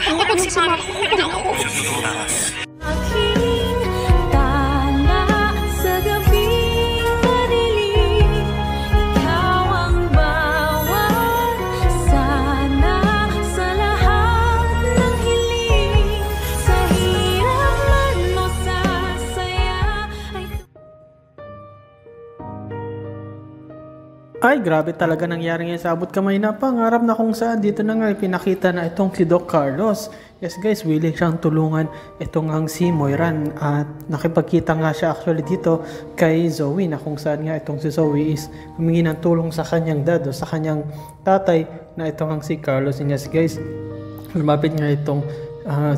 Tulog si Mami. Hindi ako. Ay, grabe talaga nangyari ngayon sa abot kamay na pangarap na kung saan dito na nga pinakita na itong si Doc Carlos. Yes guys, willing siyang tulungan itong ang si Moiran at nakipagkita nga siya actually dito kay Zoe na kung saan nga itong si Zoe is humingi ng tulong sa kanyang dad o sa kanyang tatay na itong ang si Carlos. And yes guys, lumapit nga itong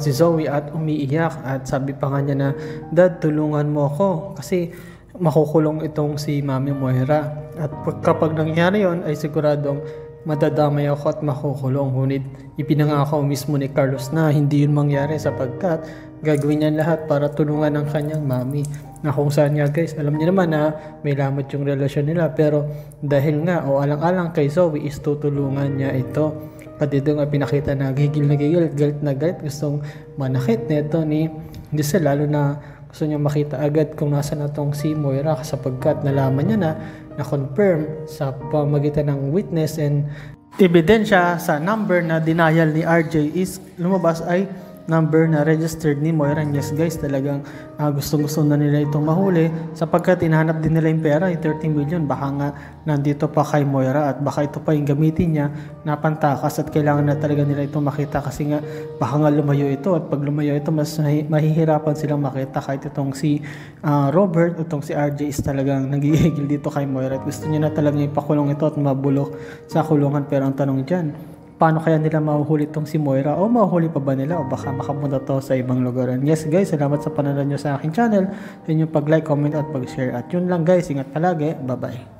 si Zoe at umiiyak at sabi pa nga niya na, "Dad, tulungan mo ako kasi makukulong itong si Mami Moira at kapag nangyari yon ay siguradong madadamay ako at makukulong." Ngunit ipinangako mismo ni Carlos na hindi yun mangyari sapagkat gagawin niya lahat para tulungan ang kanyang mami na kung saan nga guys, alam niya naman na may lamot yung relasyon nila pero dahil nga o alang-alang kay Zoe is tutulungan niya ito. At dito nga pinakita na gigil na gigil, galit na galit, gustong manakit nito ni Giselle, lalo na gusto niya makita agad kung nasa na tong si Moira sapagkat nalaman niya na confirm sa pamagitan ng witness and ebidensya sa number na denial ni RJ is lumabas ay number na registered ni Moira. Yes guys, talagang gusto na nila itong mahuli sapagkat hinahanap din nila yung pera, yung 13 million. Baka nga nandito pa kay Moira at baka ito pa yung gamitin niya na pantakas at kailangan na talaga nila itong makita kasi nga baka nga lumayo ito at pag lumayo ito mas mahihirapan silang makita kahit itong si Robert, itong si RJ is talagang nagigigil dito kay Moira at gusto niya na talagang ipakulong ito at mabulok sa kulungan. Pero ang tanong dyan, paano kaya nila mahuhuli itong si Moira o mahuhuli pa ba nila o baka makapunta to sa ibang lugaran? Yes guys, salamat sa panonood nyo sa aking channel, sa inyong pag-like, comment at pag-share. At yun lang guys, ingat palagi, bye bye.